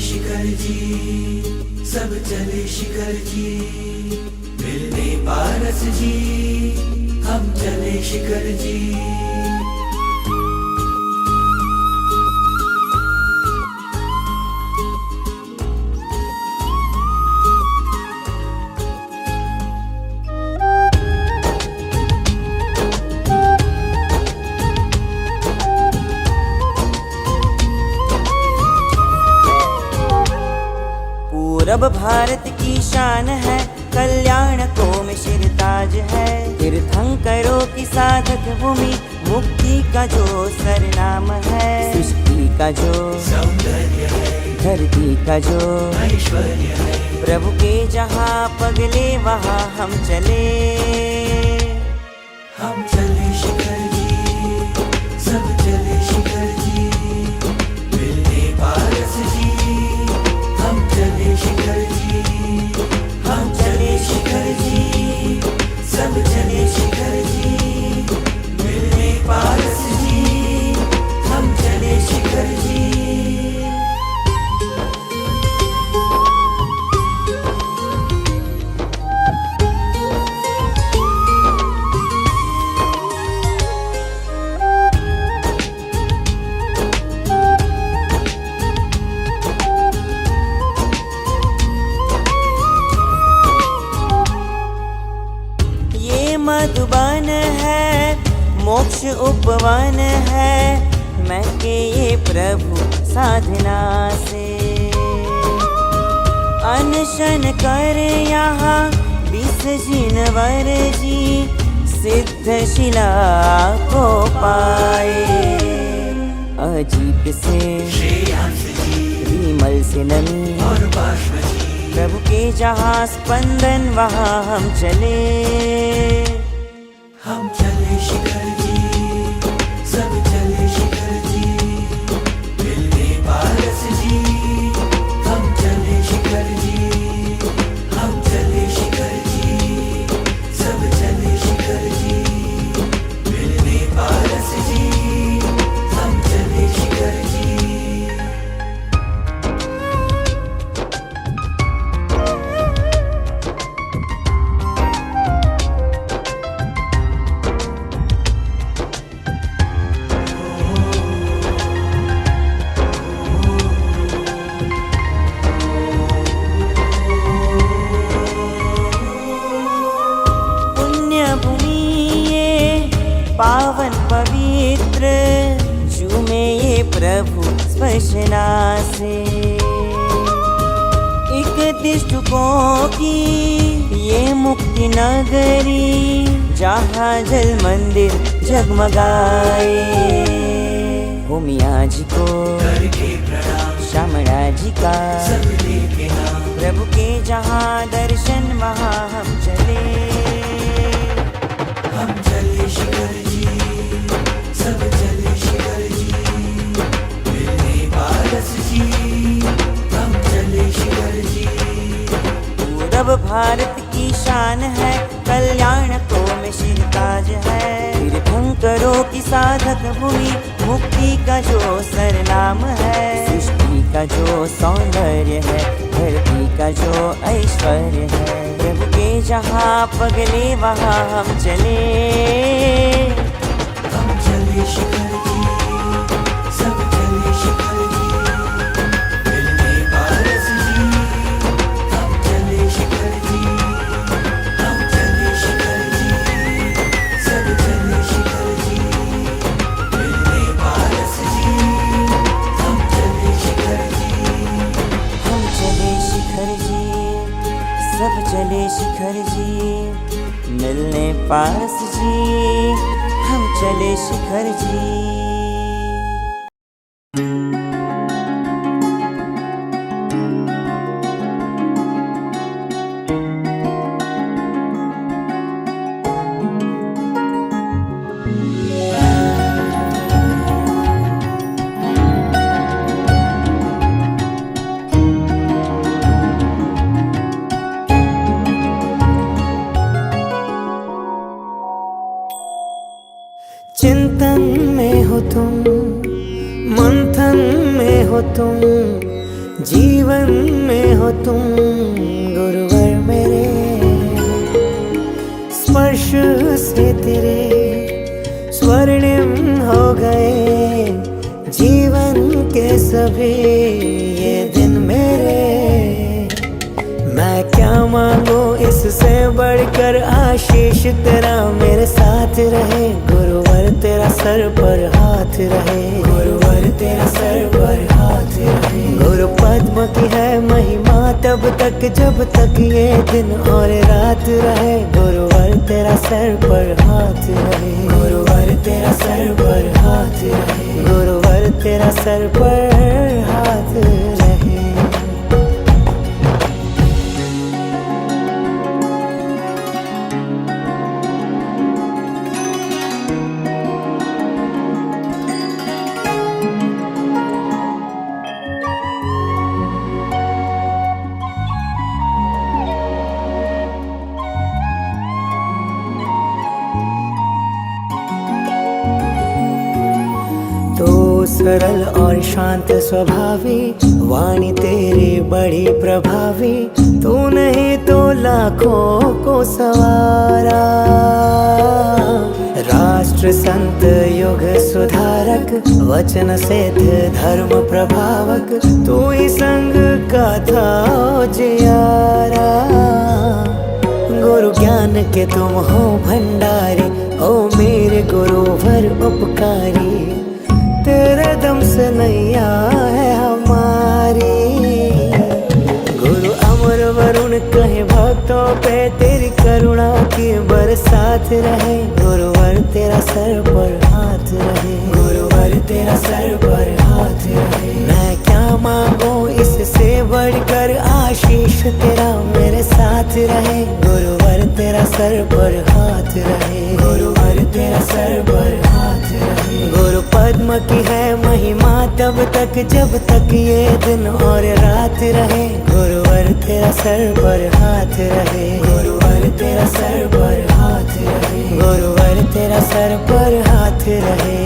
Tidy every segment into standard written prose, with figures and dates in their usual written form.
शिखर जी, सब चले शिखर जी, मिलने पारस जी, हम चले शिखर जी। पूरब भारत की शान है, कल्याण को में सिरताज है। तीर्थंकरों की साधक भूमि, मुक्ति का जो सरनाम है। सृष्टि का जो सौंदर्य है, धरती का जो ऐश्वर्य है, प्रभु के जहाँ पगले वहाँ हम चले। हम चले शिखर जी, सब चले शिखर जी, मिलने पारस जी, हम चले शिखर जी, हम चले शिखर जी, सब चले शिखर जी, मिलने पारस जी, हम चले शिखर जी। मधुबन है, मोक्ष उपवन है, मैं के ये प्रभु साधना से। अनशन कर यहाँ 20 जिनवर जी, सिद्ध शिला को पाए। अजीत से श्रेयांस जी, विमल से नमी और बाष्प जी, प्रभु के जहाँ स्पंदन वहाँ हम चले। हम चले शिखर जी, सब चले शिखर जी, मिलने पारस जी, हम चले शिखर जी, हम चले शिखर जी, सब चले शिखर जी, मिलने पारस जी, हम चले शिखर जी। पावन पवित्र झूमे ये प्रभु स्पर्शना से। 31 टुकों की ये मुक्ति नगरी, जहाँ जल मंदिर जगमगाए। भूमिया जी को करके प्रणाम, श्यामला जी का सब लेके नाम, प्रभु के जहाँ दर्शन वहाँ हम चले। हम चले शिखर जी, सब चले शिखर जी, मिलने पारस जी, हम चले शिखर जी। पूरब भारत की शान है, कल्याण को में सिरताज है। तीर्थंकरों की साधक भूमि, मुक्ति का जो सरनाम है। सृष्टि का जो सौंदर्य है, धरती का जो ऐश्वर्य है। प्रभु के जहाँ पगले वहाँ हम चले। हम चले शिखर जी, सब चले शिखर जी, मिलने पारस जी, हम चले शिखर जी, हम चले शिखर जी, सब चले शिखर जी, मिलने पारस जी, हम चले शिखर जी। हम चले शिखर जी, सब चले शिखर जी, मिलने पारस जी, हम चले शिखर जी। चिंतन में हो तुम, मंथन में हो तुम, जीवन में हो तुम गुरुवर मेरे, स्पर्श से तेरे स्वर्णिम हो गए जीवन के सभी ये दिन मेरे। मैं क्या मांगू इससे बढ़कर आशीष तेरा मेरे साथ रहे, गुरुवर तेरा सर पर हाथ रहे, गुरुवर तेरा सर पर हाथ रहे। गुरु पद्म की है महिमा तब तक जब तक ये दिन और रात रहे, गुरुवर तेरा सर पर हाथ रहे, गुरुवर तेरा सर पर हाथ रहे, गुरुवर तेरा सर पर हाथ रहे। सरल और शांत स्वभावी वाणी तेरी बड़ी प्रभावी, तू नहीं तो लाखों को सवारा। राष्ट्र संत युग सुधारक वचन सिद्ध धर्म प्रभावक, तू ही संग का था जियारा। गुरु ज्ञान के तुम हो भंडारी, ओ मेरे गुरुवर उपकारी, तेरे दम से नैया है हमारी। गुरु अमर वरुण कहे भक्तों पे तेरी करुणा की बरसात रहे, गुरुवर तेरा सर पर हाथ रहे, गुरुवर तेरा सर पर हाथ रहे। मैं क्या मांगू इससे बढ़कर आशीष तेरा मेरे साथ रहे, गुरुवर तेरा सर पर हाथ रहे, गुरुवर तेरा सर पर हाथ रहे। गुरु पद्म की है महिमा तब तक जब तक ये दिन और रात रहे, गुरुवर तेरा सर पर हाथ रहे, गुरुवर तेरा सर पर हाथ रहे, गुरुवर तेरा सर पर हाथ रहे।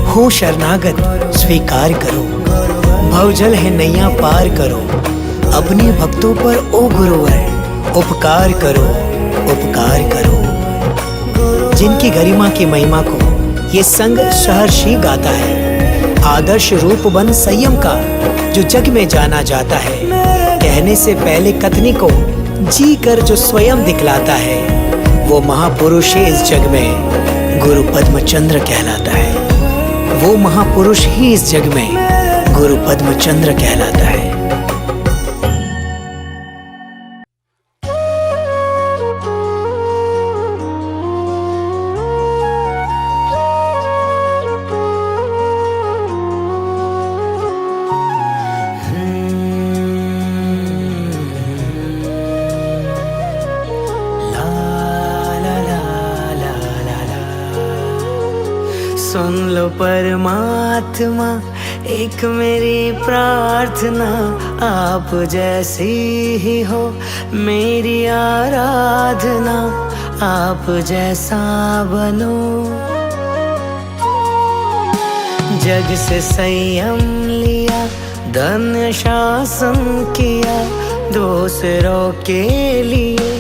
हो शरणागत स्वीकार करो, भवजल है नैया पार करो, अपने भक्तों पर ओ गुरुवर उपकार करो, उपकार करो। जिनकी गरिमा की महिमा को ये संग सहर्षि गाता है, आदर्श रूप बन संयम का जो जग में जाना जाता है, कहने से पहले कथनी को जी कर जो स्वयं दिखलाता है, वो महापुरुष ही इस जग में गुरु पद्मचंद्र कहलाता है, वो महापुरुष ही इस जग में गुरु पद्मचंद्र कहलाता है। सुन लो परमात्मा एक मेरी प्रार्थना, आप जैसी ही हो मेरी आराधना, आप जैसा बनो। जग से संयम लिया, धन्य शासन किया, दूसरों के लिए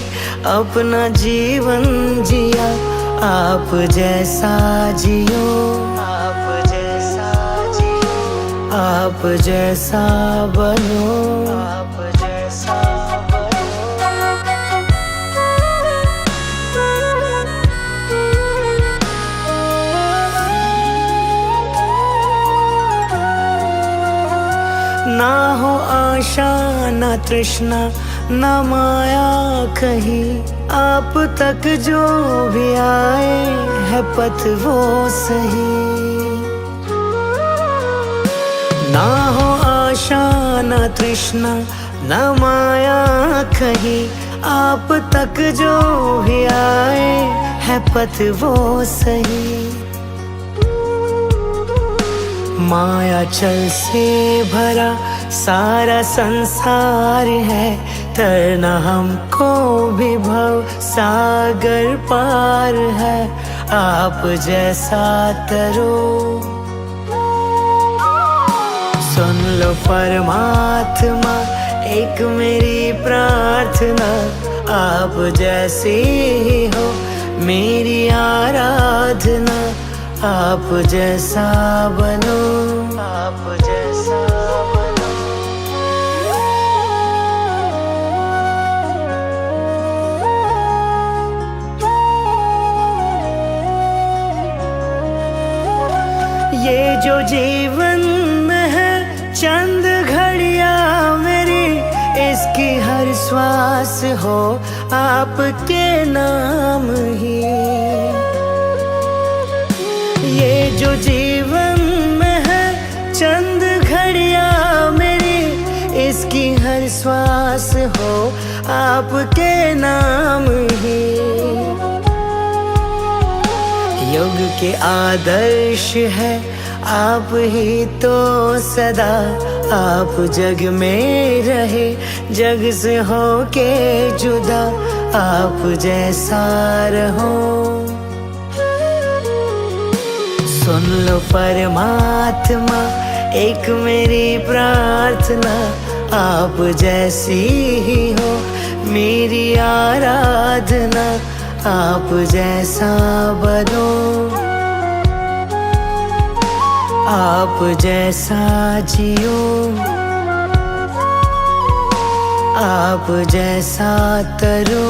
अपना जीवन जिया, आप जैसा जियो, आप जैसा जियो, आप जैसा बनो, आप जैसा ना हो आशा ना तृष्णा ना माया कहीं, आप तक जो भी आए है पथ वो सही। ना हो आशा ना तृष्णा ना माया कहीं, आप तक जो भी आए है पथ वो सही। माया चल से भरा सारा संसार है, तरना हमको भी भव सागर पार है, आप जैसा तरो। सुन लो परमात्मा एक मेरी प्रार्थना, आप जैसे ही हो मेरी आराधना, आप जैसा बनो, आप जैसा बनो। ये जो जीवन में है चंद घड़ियां मेरी, इसकी हर श्वास हो आपके नाम ही। ये जो जीवन में है चंद घड़ियां मेरी, इसकी हर श्वास हो आपके नाम ही। युग के आदर्श है आप ही तो सदा, आप जग में रहे जग से हो के जुदा, आप जैसा रहो। सुन लो परमात्मा एक मेरी प्रार्थना, आप जैसी ही हो मेरी आराधना, आप जैसा बनो, आप जैसा जियो, आप जैसा तरो,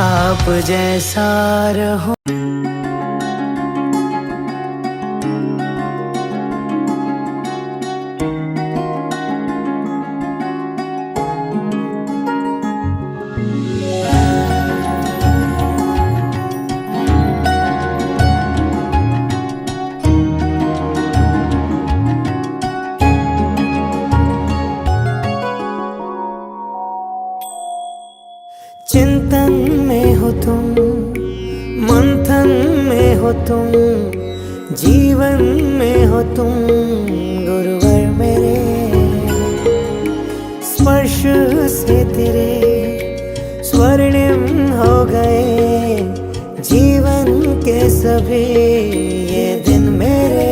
आप जैसा रहो। चिंतन में हो तुम, मंथन में हो तुम, जीवन में हो तुम गुरुवर मेरे। स्पर्श से तेरे स्वर्णिम हो गए जीवन के सभी ये दिन मेरे।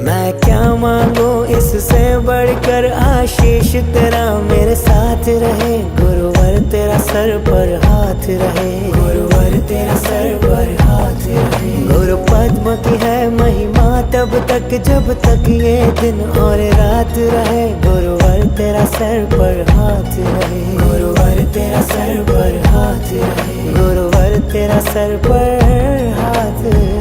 मैं क्या मांगू इससे बढ़कर आशीष तेरा मेरे साथ रहे, गुरुवर तेरा सर पर हाथ रहे, गुरुवर तेरा सर पर हाथ रहे। गुरु पद्म की है महिमा तब तक जब तक ये दिन और रात रहे, गुरुवर तेरा सर पर हाथ रहे, गुरुवर तेरा सर पर हाथ रहे, गुरुवर तेरा सर पर हाथ रहे।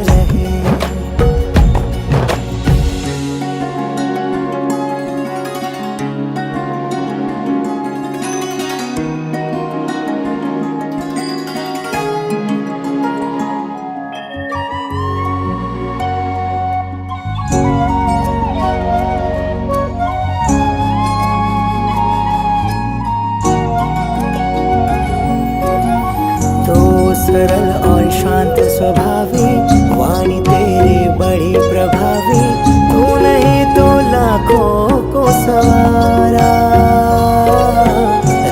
सरल और शांत स्वभावी वाणी तेरी बड़ी प्रभावी, तू नहीं तो लाखों को सवारा।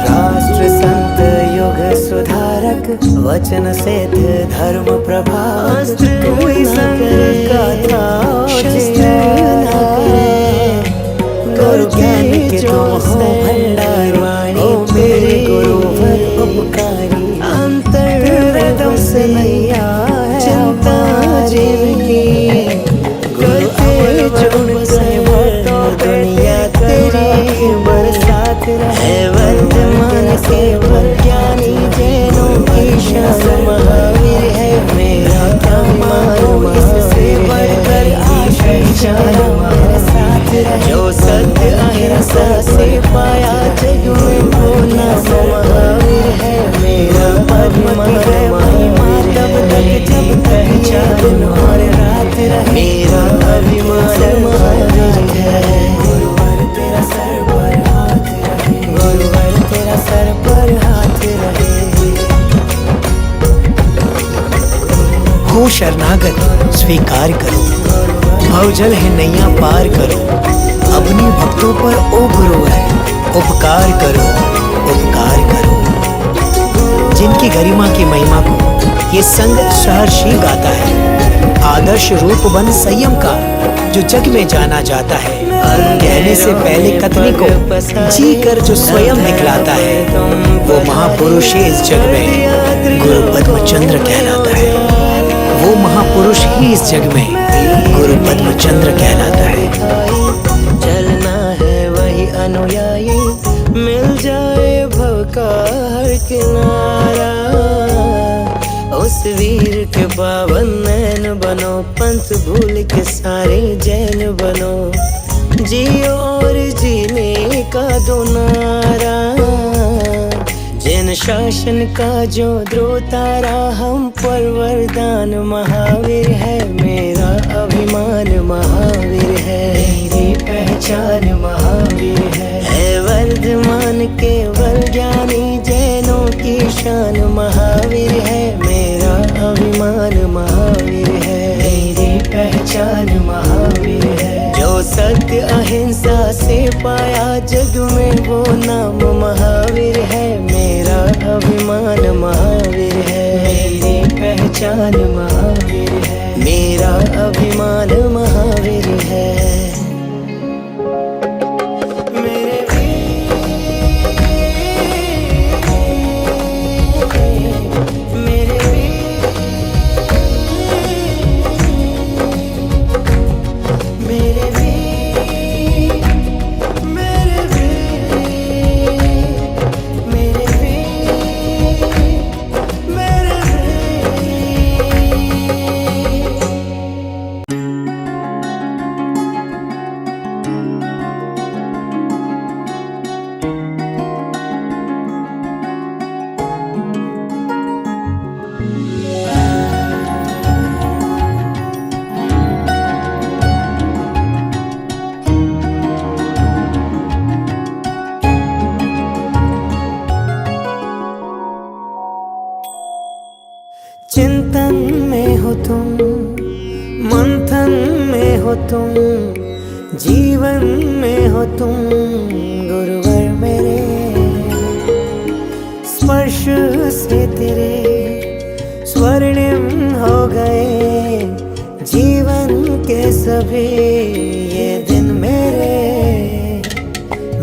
राष्ट्र संत युग सुधारक वचन से धर्म प्रभाव, कोई संग का था गुरु ज्ञान के तुम हो भंडार वाणी, मेरे गुरुवर उपकारी। अंतर्वेदम से नैया चिंता जिनकी, गुरु अमर चरण से भक्तों दुनिया तेरी बरसात रहे। वर्तमान से ज्ञानी जैनों की शान महावीर है, मेरा क्या मानो इससे बढ़कर आशीष मेरे साथ रहे। जो सत्य अहिंसा से पाया जग में बोला महावीर है, मेरा पद्म की है महिमा तब तक जब तक दिन और रात रहे, मेरा अभिमान महावीर है। गुरुवर तेरा सर पर हाथ रहे, गुरुवर तेरा सर पर हाथ रहे। हो शरणागत स्वीकार करो, भवजल है नैया पार करो, अपने भक्तों पर ओ गुरुवर उपकार करो, उपकार करो। जिनकी गरिमा की महिमा को ये संग सहर्षी गाता है, आदर्श रूप बन संयम का जो जग में जाना जाता है। कहने से पहले कथनी को जी कर जो स्वयं दिखलाता है, वो महापुरुष ही इस जग में गुरु पद्मचंद्र कहलाता है। वो महापुरुष ही इस जग में गुरु पद्मचंद्र कहलाता है। चलना है वही अनुयायी, मिल जाए भव का हर किनारा। उस वीर के पावन नैन बनो, पंथ भूल के सारे जैन बनो। जियो और जीने का दो नारा, जैन शासन का जो द्रोह तारा। हम पर वरदान महावीर है, मेरा अभिमान महावीर है। मेरी पहचान महावीर है वर्धमान केवल ज्ञानी। जैनों की शान महावीर है, मेरा अभिमान महावीर है। मेरी पहचान महावीर है। जो सत्य अहिंसा से पाया जग में, वो नाम महावीर है। मेरा अभिमान महावीर है। मेरी पहचान महावीर है। मेरा अभिमान महावीर है। चिंतन में हो तुम, मंथन में हो तुम, जीवन में हो तुम गुरुवर मेरे। स्पर्श से तेरे स्वर्णिम हो गए जीवन के सभी ये दिन मेरे।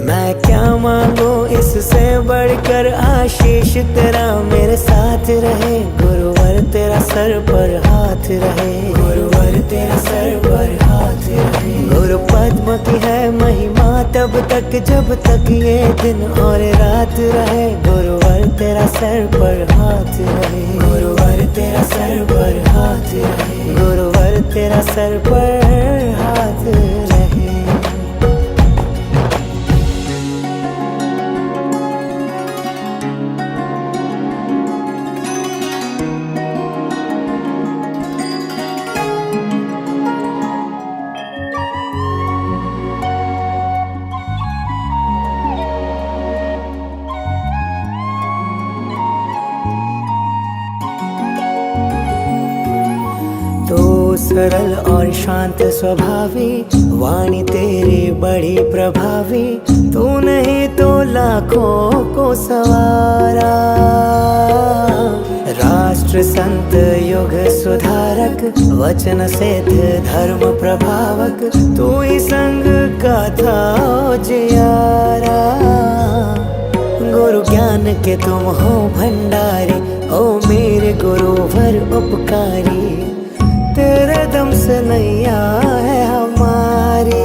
मैं क्या मांगू इससे बढ़कर, आशीष तेरा मेरे साथ रहे। गुरुवर तेरा सर पर हाथ रहे। गुरुवर तेरा सर पर हाथ रहे। गुरु पद्म की है महिमा तब तक जब तक ये दिन और रात रहे। गुरुवर तेरा सर पर हाथ रहे। गुरुवर तेरा सर पर हाथ रहे। गुरुवर तेरा सर पर हाथ रहे। सरल और शांत स्वभावी, वाणी तेरी बड़ी प्रभावी। तू नहीं तो लाखों को सवारा। राष्ट्र संत युग सुधारक, वचन सिद्ध धर्म प्रभावक। तू ही संग का था जियारा। गुरु ज्ञान के तुम हो भंडारी, ओ मेरे गुरुवर उपकारी। तेरे दम से नैया है हमारी।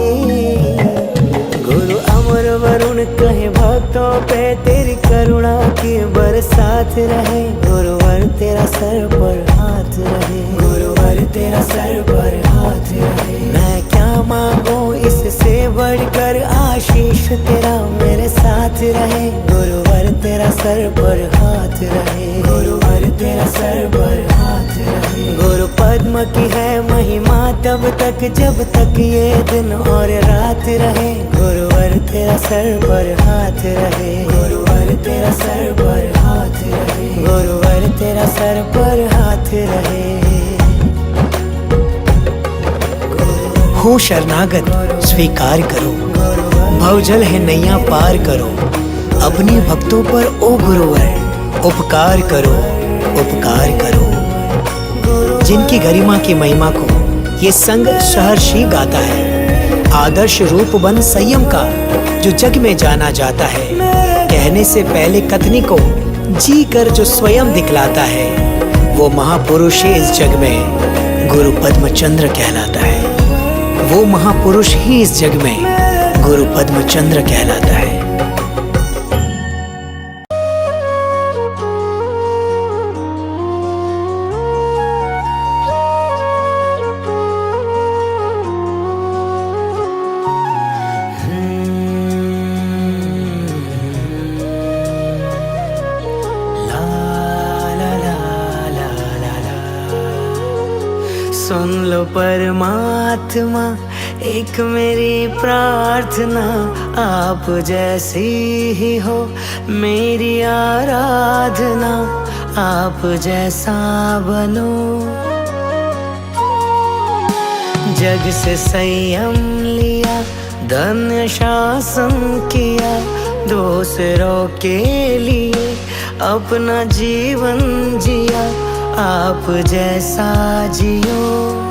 गुरु अमर वरुण कहे भक्तों पे, तेरी करुणा की बरसात रहे। गुरुवर तेरा सर पर हाथ रहे। गुरुवर तेरा सर पर हाथ रहे। मैं क्या मांगू इससे बढ़कर, आशीष तेरा मेरे साथ रहे। गुरुवर तेरा सर पर हाथ रहे। गुरुवर तेरा सर पर हाथ रहे। गुरु पद्म की है महिमा तब तक जब तक ये दिन और रात रहे। गुरुवर तेरा सर पर हाथ रहे। गुरुवर तेरा सर पर हाथ रहे। गुरुवर तेरा सर पर हाथ रहे। हो शरणागत स्वीकार करो, भवजल है नैया पार करो। अपने भक्तों पर ओ गुरुवर उपकार करो, उपकार करो। जिनकी गरिमा की महिमा को ये संग सहर्षि गाता है। आदर्श रूप बन संयम का जो जग में जाना जाता है। कहने से पहले कथनी को जी कर जो स्वयं दिखलाता है, वो महापुरुष ही इस जग में गुरु पद्मचंद्र कहलाता है। वो महापुरुष ही इस जग में गुरु पद्मचंद्र कहलाता है। सुन लो परमात्मा एक मेरी प्रार्थना, आप जैसी ही हो मेरी आराधना, आप जैसा बनो। जग से संयम लिया, धन्य शासन किया, दूसरों के लिए अपना जीवन जिया, आप जैसा जियो,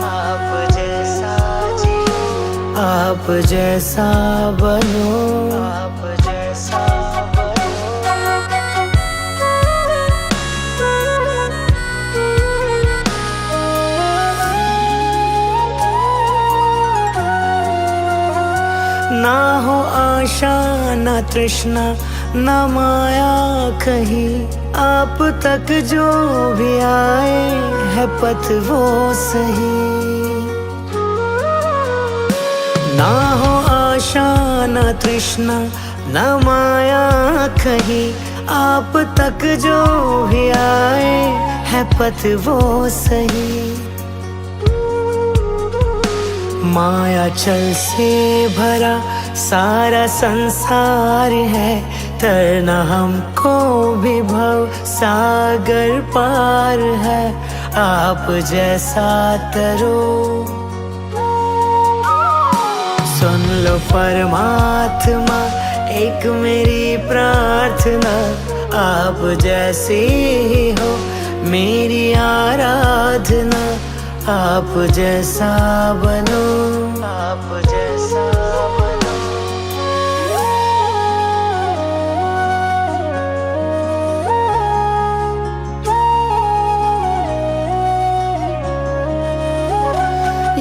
आप जैसा जियो, आप जैसा बनो, आप जैसा ना हो आशा ना तृष्णा ना माया कहीं, आप तक जो भी आए है पथ वो सही। ना हो आशा ना तृष्णा ना माया कहीं, आप तक जो भी आए है पथ वो सही। माया चल से भरा सारा संसार है, तरना हमको भी भव सागर पार है, आप जैसा तरो। सुन लो परमात्मा एक मेरी प्रार्थना, आप जैसे ही हो मेरी आराधना, आप जैसा बनो, आप जैसा बनो।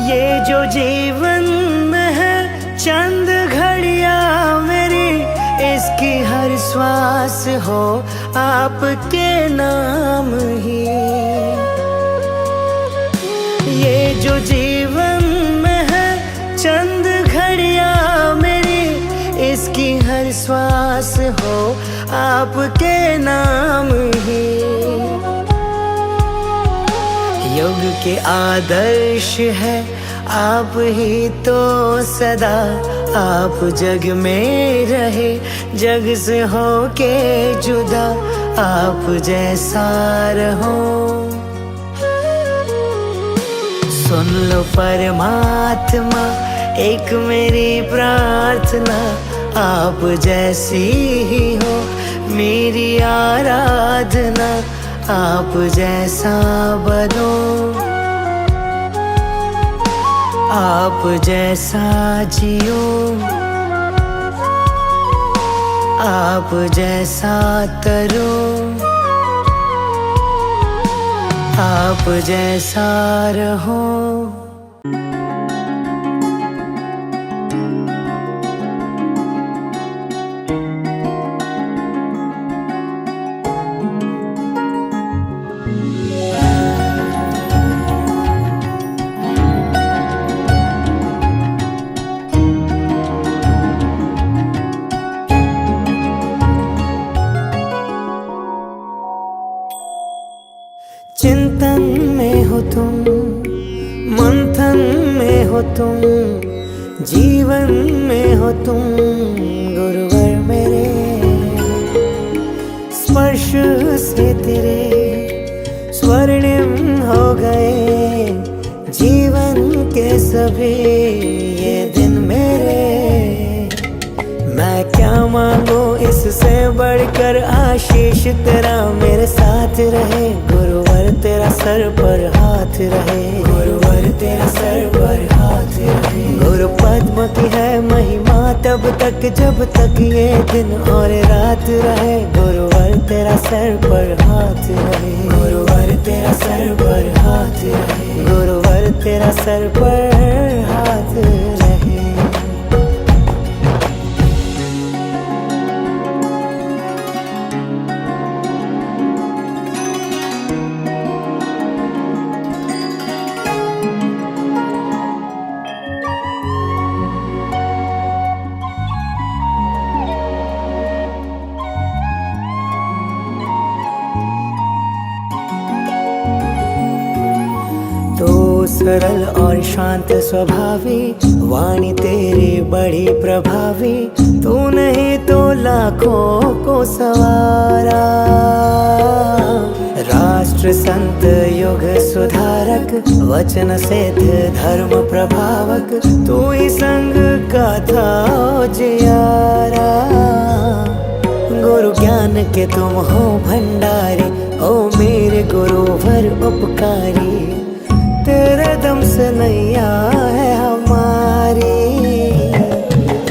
ये जो जीवन में है चंद घड़ियां मेरी, इसकी हर श्वास हो आपके नाम ही। ये जो जीवन में है चंद घड़ियां मेरी, इसकी हर श्वास हो आपके नाम ही। युग के आदर्श है आप ही तो सदा, आप जग में रहे जग से हो के जुदा, आप जैसा रहो। सुन लो परमात्मा एक मेरी प्रार्थना, आप जैसी ही हो मेरी आराधना, आप जैसा बनो, आप जैसा जियो, आप जैसा तरो, आप जैसा रहो। चिंतन में हो तुम, मंथन में हो तुम, जीवन में हो तुम गुरुवर मेरे। स्पर्श से तेरे स्वर्णिम हो गए जीवन के सभी ये दिन मेरे। मैं क्या मांगो इससे बढ़कर आशीष तेरा मेरे साथ रहे। गुरुवर तेरा सर पर हाथ रहे, गुरुवर तेरा सर पर हाथ रहे। गुरु पद्म की है महिमा तब तक जब तक ये दिन और रात रहे। गुरुवर तेरा सर पर हाथ रहे, गुरुवर तेरा सर पर हाथ रहे, गुरुवर तेरा सर पर हाथ रहे। सरल और शांत स्वभावी वाणी तेरी बड़ी प्रभावी। तू नहीं तो लाखों को सवारा। राष्ट्र संत युग सुधारक वचन सिद्ध धर्म प्रभावक। तू ही संग का था जियारा। गुरु ज्ञान के तुम हो भंडारी, ओ मेरे गुरुवर उपकारी। तेरे दम से नैया है हमारी।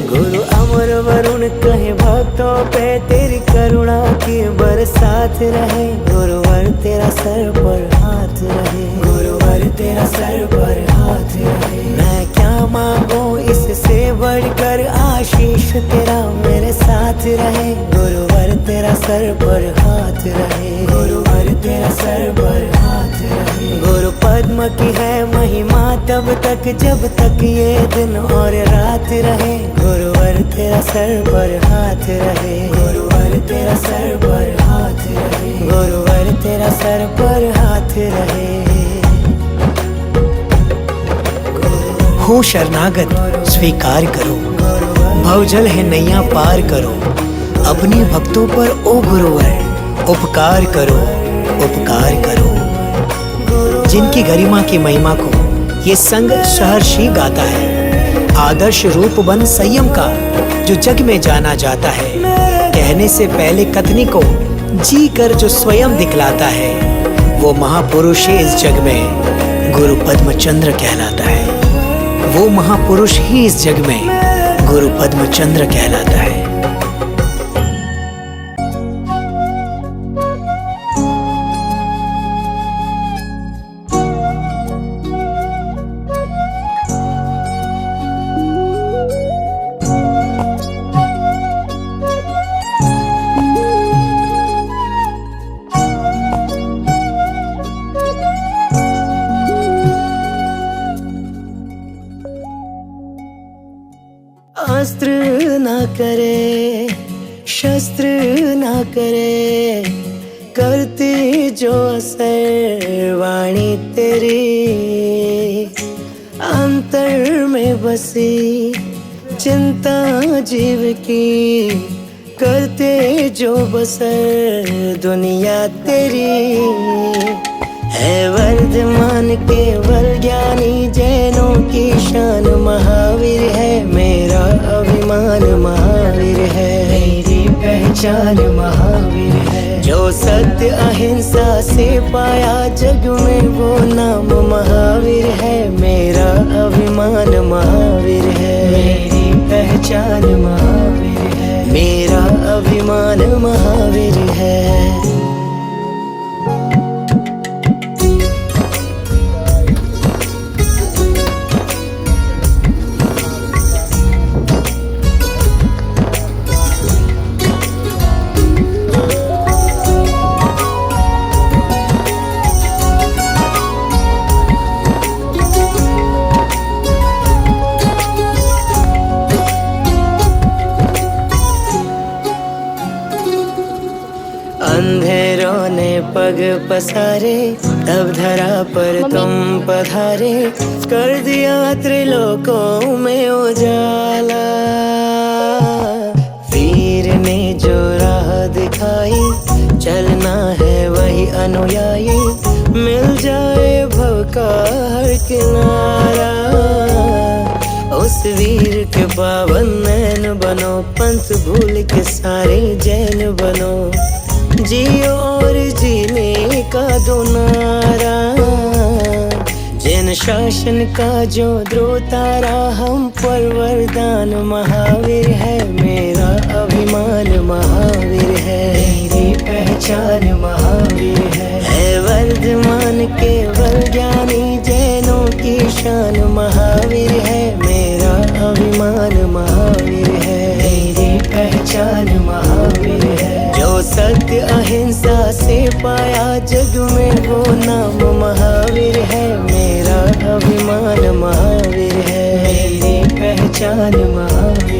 गुरु अमर वरुण कहे भक्तों पे तेरी करुणा की बरसात रहे। गुरुवर तेरा सर पर हाथ रहे, गुरुवर तेरा सर पर हाथ रहे। मैं क्या मांगू इससे बढ़कर आशीष तेरा मेरे साथ रहे। गुरुवर तेरा सर पर हाथ रहे, गुरुवर तेरा सर पर हाथ रहे। गुरु पद्म की है महिमा तब तक जब तक ये दिन और रात रहे। गुरुवर तेरा सर पर हाथ रहे, गुरुवर तेरा सर पर हाथ रहे, गुरुवर तेरा सर पर हाथ रहे। हो शरणागत स्वीकार करो, भवजल है नैया पार करो। अपने भक्तों पर ओ गुरुवर उपकार करो, उपकार करो। जिनकी गरिमा की महिमा को ये संग सहर्षि गाता है। आदर्श रूप बन संयम का जो जग में जाना जाता है। कहने से पहले कथनी को जी कर जो स्वयं दिखलाता है। वो महापुरुष ही इस जग में गुरु पद्मचंद्र कहलाता है। वो महापुरुष ही इस जग में गुरु पद्मचंद्र कहलाता है। अस्त्र ना करे, शस्त्र ना करे, करती जो असर वाणी तेरी। अंतर में बसी चिंता जीव की, करते जो बसर दुनिया तेरी। है वर्धमान केवल ज्ञानी जैनों की शान। महावीर है मेरा अभिमान, महावीर है मेरी पहचान, महावीर है। जो सत्य अहिंसा से पाया जग में वो नाम महावीर है। मेरा अभिमान महावीर है, मेरी पहचान महावीर है, मेरा अभिमान महावीर है। अंधेरों ने पग पसारे तब धरा पर तुम पधारे। कर दिया त्रिलोकों में उजाला। वीर ने जो राह दिखाई चलना है वही अनुयायी। मिल जाए भव का हर किनारा उस वीर के पावन नैन बनो, पंथ भूल के सारे जैन बनो। जियो और जीने का दो नारा, जैन शासन का जो ध्रुव तारा हम पर वरदान। महावीर है मेरा अभिमान, महावीर है मेरी पहचान, महावीर है वर्धमान केवल ज्ञानी जैनों की शान। महावीर है मेरा अभिमान, महावीर है मेरी पहचान, महावीर है जो सत्य अहिंसा से पाया जग में वो नाम। महावीर है मेरा अभिमान, महावीर है मेरी पहचान, महावीर